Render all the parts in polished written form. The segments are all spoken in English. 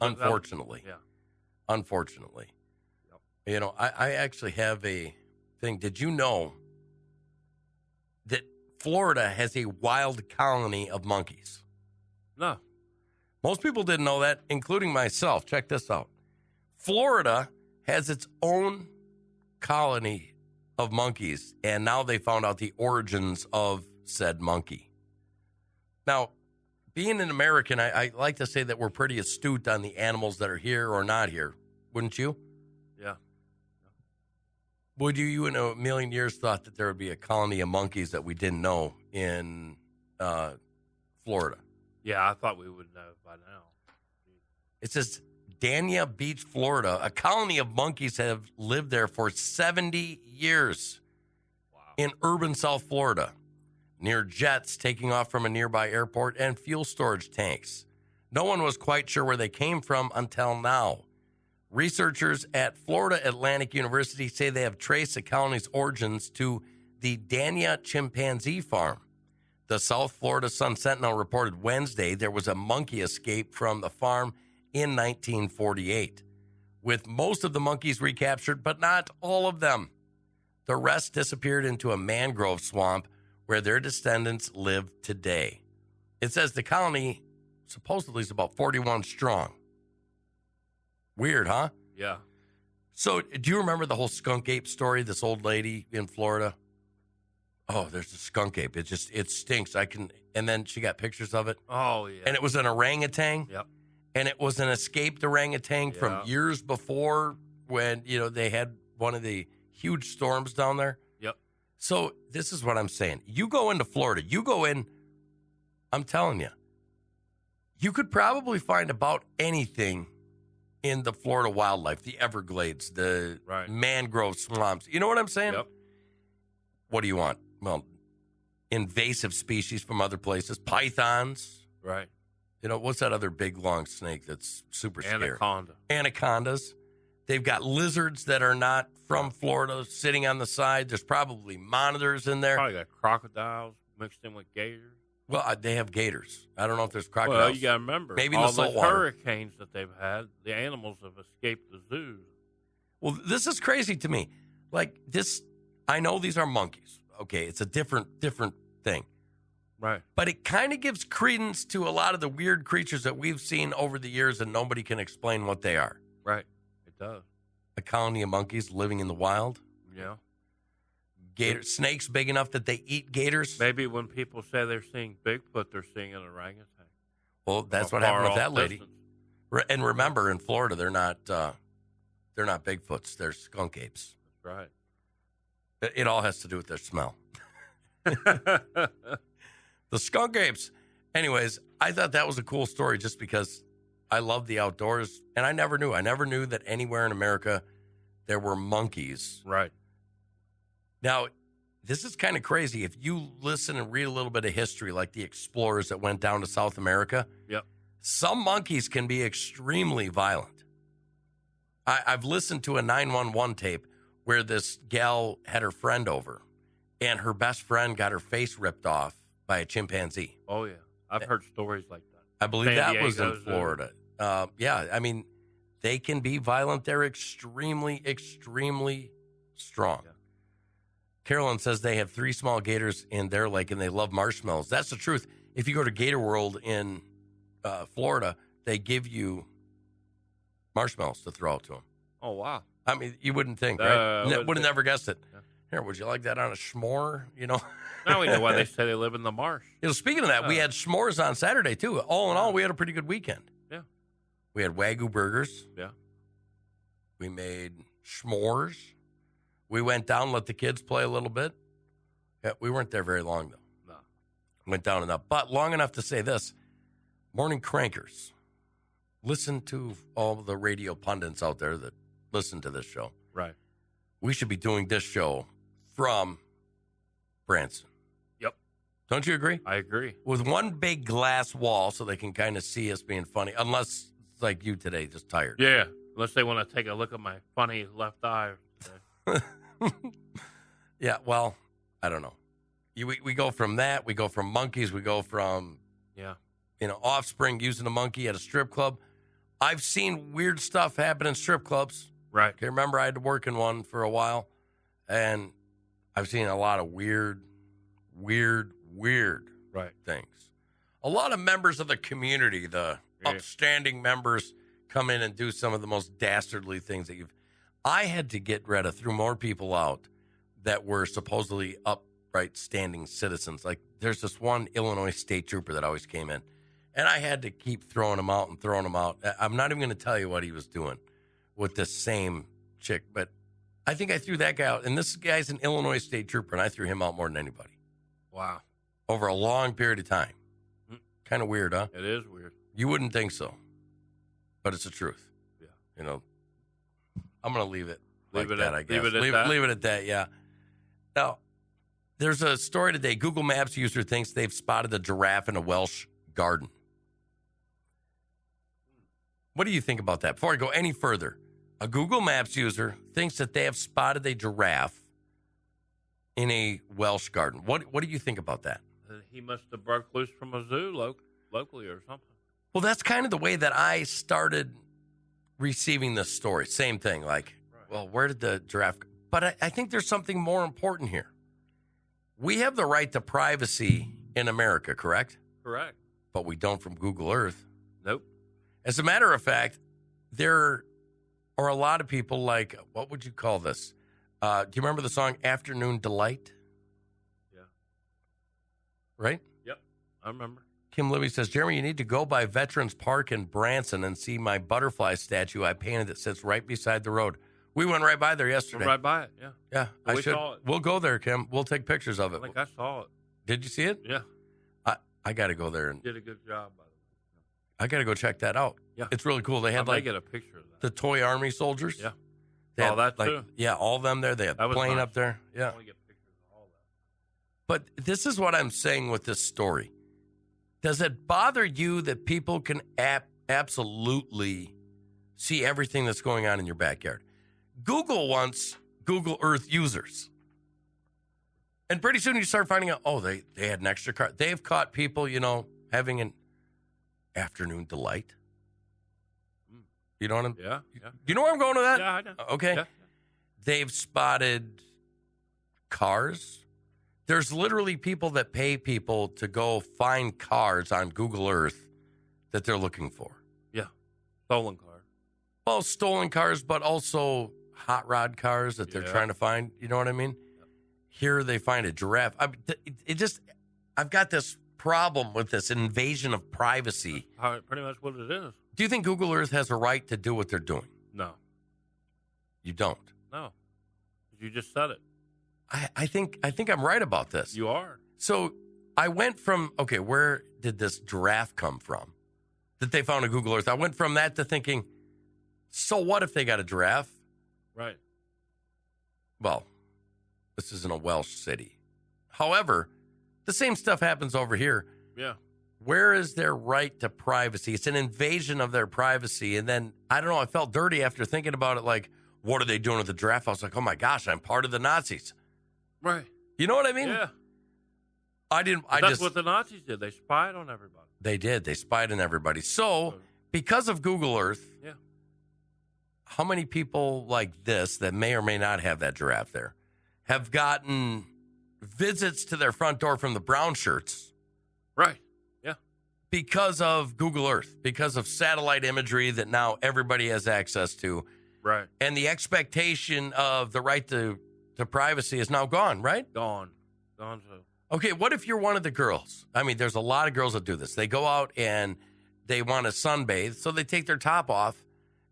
Unfortunately. Yeah. Unfortunately. Yep. You know, I actually have a thing. Did you know that Florida has a wild colony of monkeys? No. Most people didn't know that, including myself. Check this out. Florida has its own colony of monkeys, and now they found out the origins of said monkey. Now, being an American, I like to say that we're pretty astute on the animals that are here or not here. Wouldn't you? Yeah. Would you in a million years thought that there would be a colony of monkeys that we didn't know in Florida? Yeah, I thought we would know by now. It says Dania Beach, Florida. A colony of monkeys have lived there for 70 years. Wow. In urban South Florida, near jets taking off from a nearby airport and fuel storage tanks. No one was quite sure where they came from until now. Researchers at Florida Atlantic University say they have traced the colony's origins to the Dania chimpanzee farm. The South Florida Sun-Sentinel reported Wednesday there was a monkey escape from the farm in 1948, with most of the monkeys recaptured, but not all of them. The rest disappeared into a mangrove swamp where their descendants live today. It says the colony supposedly is about 41 strong. Weird, huh? Yeah. So do you remember the whole skunk ape story, this old lady in Florida? Oh, there's a skunk ape. It stinks. And then she got pictures of it. Oh, yeah. And it was an orangutan. Yep. And it was an escaped orangutan from years before when, they had one of the huge storms down there. Yep. So this is what I'm saying. You go into Florida, I'm telling you, you could probably find about anything in the Florida wildlife, the Everglades, the mangrove swamps. You know what I'm saying? Yep. What do you want? Well, invasive species from other places, pythons. Right. What's that other big long snake that's super scary? Anacondas. They've got lizards that are not from Florida sitting on the side. There's probably monitors in there. Probably got crocodiles mixed in with gators. Well, they have gators. I don't know if there's crocodiles. Well, you got to remember, maybe all in the the saltwater. hurricanes that they've had, the animals have escaped the zoos. Well, this is crazy to me. Like this, I know these are monkeys. Okay, it's a different thing. Right. But it kind of gives credence to a lot of the weird creatures that we've seen over the years and nobody can explain what they are. Right. It does. A colony of monkeys living in the wild. Yeah. Snakes big enough that they eat gators. Maybe when people say they're seeing Bigfoot, they're seeing an orangutan. Well, that's what happened with that lady. And remember, in Florida, they're not Bigfoots. They're skunk apes. That's right. It all has to do with their smell. The skunk apes. Anyways, I thought that was a cool story just because I love the outdoors. And I never knew that anywhere in America there were monkeys. Right. Now, this is kind of crazy. If you listen and read a little bit of history, like the explorers that went down to South America, some monkeys can be extremely violent. I've listened to a 911 tape where this gal had her friend over, and her best friend got her face ripped off by a chimpanzee. Oh, yeah. I've heard stories like that. I believe that was in Florida. Yeah, I mean, they can be violent. They're extremely, extremely strong. Yeah. Carolyn says they have 3 small gators in their lake, and they love marshmallows. That's the truth. If you go to Gator World in Florida, they give you marshmallows to throw out to them. Oh, wow. I mean, you wouldn't think, right? Would have never guessed it. Yeah. Here, would you like that on a s'more? Now we know why they say they live in the marsh. Speaking of that, we had s'mores on Saturday, too. All in all, we had a pretty good weekend. Yeah. We had Wagyu burgers. Yeah. We made s'mores. We went down, let the kids play a little bit. Yeah, we weren't there very long, though. No. Went down enough. But long enough to say this. Morning Crankers. Listen to all the radio pundits out there that listen to this show. Right. We should be doing this show from Branson. Yep. Don't you agree? I agree. With one big glass wall so they can kind of see us being funny, unless it's like you today, just tired. Yeah, unless they want to take a look at my funny left eye. Yeah, well, I don't know. We go from that. We go from monkeys. We go from, Offspring using a monkey at a strip club. I've seen weird stuff happen in strip clubs. Right. Okay, remember I had to work in one for a while, and I've seen a lot of weird Right. things. A lot of members of the community, the upstanding members, come in and do some of the most dastardly things that I had to get rid of, threw more people out that were supposedly upright standing citizens. Like there's this one Illinois state trooper that always came in, and I had to keep throwing him out. I'm not even going to tell you what he was doing with this same chick, but I think I threw that guy out. And this guy's an Illinois state trooper, and I threw him out more than anybody. Wow. Over a long period of time. Kind of weird, huh? It is weird. You wouldn't think so, but it's the truth. Yeah. You know, I'm going to leave it Leave like it that, at- I guess. leave it at that? Leave it at that, yeah. Now, there's a story today. Google Maps user thinks they've spotted a giraffe in a Welsh garden. What do you think about that? Before I go any further, a Google Maps user thinks that they have spotted a giraffe in a Welsh garden. What do you think about that? He must have broke loose from a zoo locally or something. Well, that's kind of the way that I started receiving this story. Same thing, like, well, where did the giraffe go? But I think there's something more important here. We have the right to privacy in America, correct? Correct. But we don't from Google Earth. Nope. As a matter of fact, there are a lot of people like, what would you call this? Do you remember the song Afternoon Delight? Yeah. Right? Yep. I remember. Kim Libby says, Jeremy, you need to go by Veterans Park in Branson and see my butterfly statue I painted that sits right beside the road. We went right by there yesterday. Right by it, yeah. Yeah, We saw it. We'll go there, Kim. We'll take pictures of I it. think I saw it. Did you see it? Yeah. I got to go there and Did a good job, by the way. I got to go check that out. Yeah. It's really cool. They I had may like get a picture of that. the toy army soldiers. Yeah. They Saw had, that like, too. Yeah, all of them there. They had That was plane nice. up there. Yeah. I want to get pictures of all that. But this is what I'm saying with this story. Does it bother you that people can absolutely see everything that's going on in your backyard? Google wants Google Earth users. And pretty soon you start finding out, oh, they had an extra car. They've caught people, having an afternoon delight. You know what I'm... Yeah. You know where I'm going with that? Yeah, I know. Okay. Yeah. They've spotted cars. There's literally people that pay people to go find cars on Google Earth that they're looking for. Yeah. Stolen car. Well, stolen cars, but also hot rod cars that they're trying to find. You know what I mean? Yep. Here they find a giraffe. I've got this problem with this invasion of privacy. Pretty much what it is. Do you think Google Earth has a right to do what they're doing? No. You don't. No. You just said it. I think I'm right about this. You are. So I went from, okay, where did this giraffe come from that they found on Google Earth? I went from that to thinking, so what if they got a giraffe? Right. Well, this isn't a Welsh city. However, the same stuff happens over here. Yeah. Where is their right to privacy? It's an invasion of their privacy. And then, I don't know, I felt dirty after thinking about it. Like, what are they doing with the giraffe? I was like, oh my gosh, I'm part of the Nazis. Right. You know what I mean? Yeah. That's what the Nazis did. They spied on everybody. They did. They spied on everybody. So, because of Google Earth, Yeah. how many people like this that may or may not have that giraffe there have gotten visits to their front door from the brown shirts? Right. Yeah. Because of Google Earth, because of satellite imagery that now everybody has access to. Right. And the expectation of the right to privacy is now gone, right? Gone. So. Okay, what if you're one of the girls? I mean, there's a lot of girls that do this. They go out and they want to sunbathe, so they take their top off,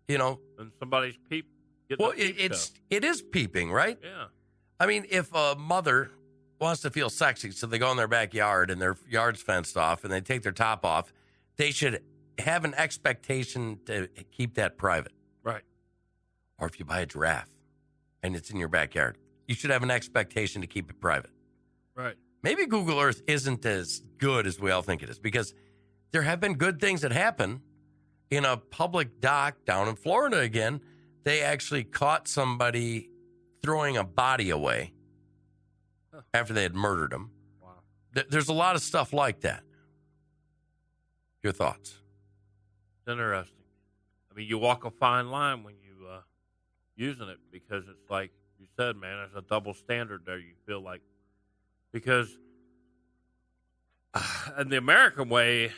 And somebody's getting Well, a peep show. it is peeping, right? Yeah. I mean, if a mother wants to feel sexy, so they go in their backyard and their yard's fenced off and they take their top off, they should have an expectation to keep that private. Right. Or if you buy a giraffe and it's in your backyard, you should have an expectation to keep it private. Right. Maybe Google Earth isn't as good as we all think it is, because there have been good things that happen. In a public dock down in Florida again, they actually caught somebody throwing a body away after they had murdered him. Wow. There's a lot of stuff like that. Your thoughts? Interesting. I mean, you walk a fine line when you using it because it's like you said, man. There's a double standard there. You feel like because and the American way,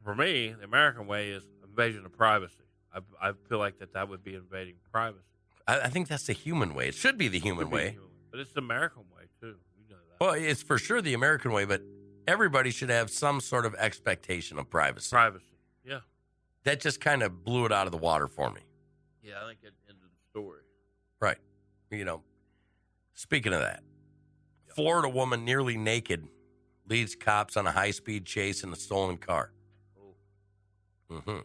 for me, the American way is invasion of privacy. I feel like that would be invading privacy. I think that's the human way. It should be the human way. But it's the American way, too. You know that. Well, it's for sure the American way, but everybody should have some sort of expectation of privacy. Privacy, yeah. That just kind of blew it out of the water for me. Yeah, I think it ended the story. Right. You know, speaking of that, Florida woman nearly naked leads cops on a high-speed chase in a stolen car. Oh. Mm-hmm.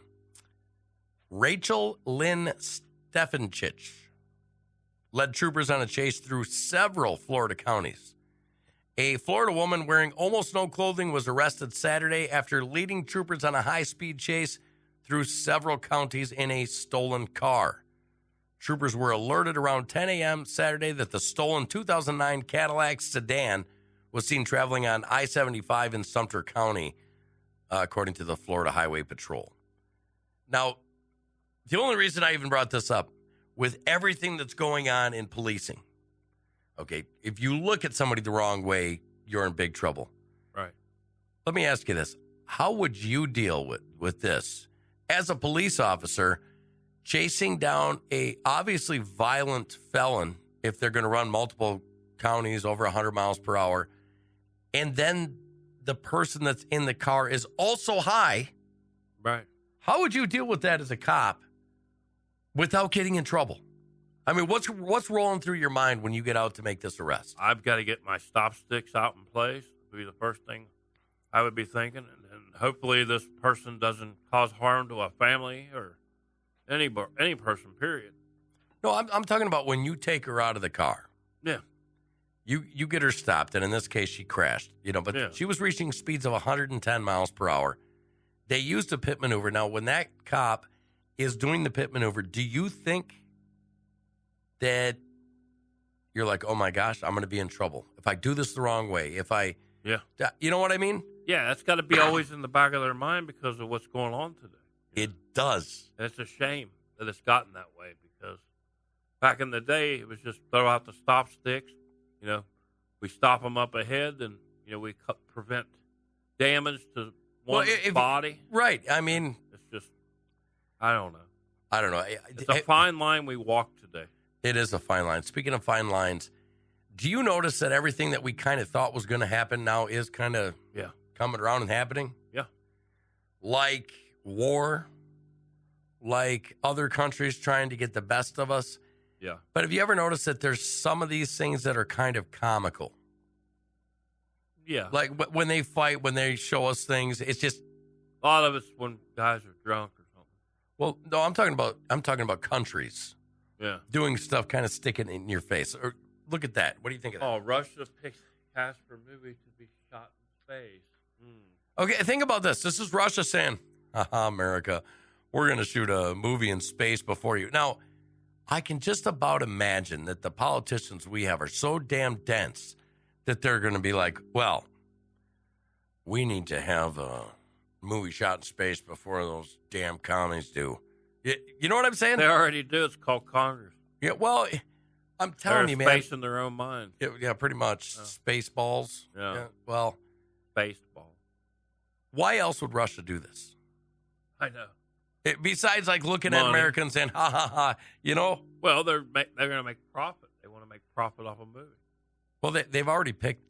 Rachel Lynn Stefanchich led troopers on a chase through several Florida counties. A Florida woman wearing almost no clothing was arrested Saturday after leading troopers on a high-speed chase through several counties in a stolen car. Troopers were alerted around 10 a.m. Saturday that the stolen 2009 Cadillac sedan was seen traveling on I-75 in Sumter County, according to the Florida Highway Patrol. Now, the only reason I even brought this up, with everything that's going on in policing, okay, if you look at somebody the wrong way, you're in big trouble. Right. Let me ask you this. How would you deal with this? As a police officer, chasing down a obviously violent felon, if they're going to run multiple counties over 100 miles per hour, and then the person that's in the car is also high. Right. How would you deal with that as a cop without getting in trouble? I mean, what's rolling through your mind when you get out to make this arrest? I've got to get my stop sticks out in place. Would be the first thing I would be thinking. And hopefully this person doesn't cause harm to a family or any person, period. No, I'm talking about when you take her out of the car. Yeah. You get her stopped, and in this case, she crashed. But Yeah. She was reaching speeds of 110 miles per hour. They used a pit maneuver. Now, when that cop is doing the pit maneuver, do you think that you're like, oh my gosh, I'm going to be in trouble if I do this the wrong way? Yeah. You know what I mean? Yeah, that's got to be always in the back of their mind because of what's going on today. It does. And it's a shame that it's gotten that way because back in the day, it was just throw out the stop sticks. We stop them up ahead and, we prevent damage to one's body. Right. I mean, it's just, I don't know. It's a fine line we walk today. It is a fine line. Speaking of fine lines, do you notice that everything that we kind of thought was going to happen now is kind of coming around and happening? Yeah. Like war, like other countries trying to get the best of us. Yeah. But have you ever noticed that there's some of these things that are kind of comical? Yeah. Like when they fight, when they show us things, it's just a lot of it's when guys are drunk or something. Well, no, I'm talking about countries. Yeah. Doing stuff kind of sticking in your face. Or look at that. What do you think of that? Oh, Russia picks Casper movie to be shot in space. Okay, think about this. This is Russia saying, haha, America, we're going to shoot a movie in space before you. Now, I can just about imagine that the politicians we have are so damn dense that they're going to be like, well, we need to have a movie shot in space before those damn commies do. You know what I'm saying? They already do. It's called Congress. Yeah, well, I'm telling you, man. Space in their own mind. Yeah, pretty much. Space balls. Yeah. Well. Baseball. Why else would Russia do this? I know. Besides, like, looking at Americans and ha, ha, ha, Well, they're going to make profit. They want to make profit off a movie. Well, they've already picked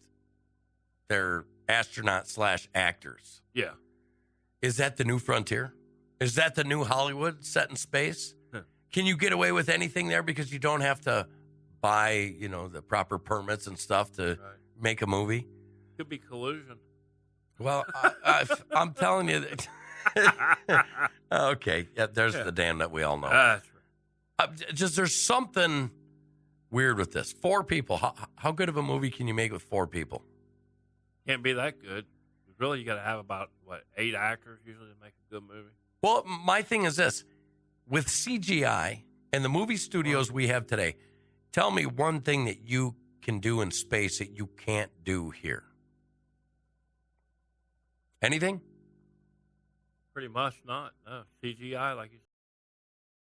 their astronaut/actors. Yeah. Is that the new frontier? Is that the new Hollywood set in space? Can you get away with anything there because you don't have to buy, the proper permits and stuff to make a movie? Could be collusion. Well, I'm telling you that. Okay. Yeah, there's the damn that we all know. That's right. There's something weird with this. 4 people. How good of a movie can you make with 4 people? Can't be that good. Really, you got to have about, 8 actors usually to make a good movie? Well, my thing is this. With CGI and the movie studios we have today, tell me one thing that you can do in space that you can't do here. Anything? Pretty much not. No. CGI, like you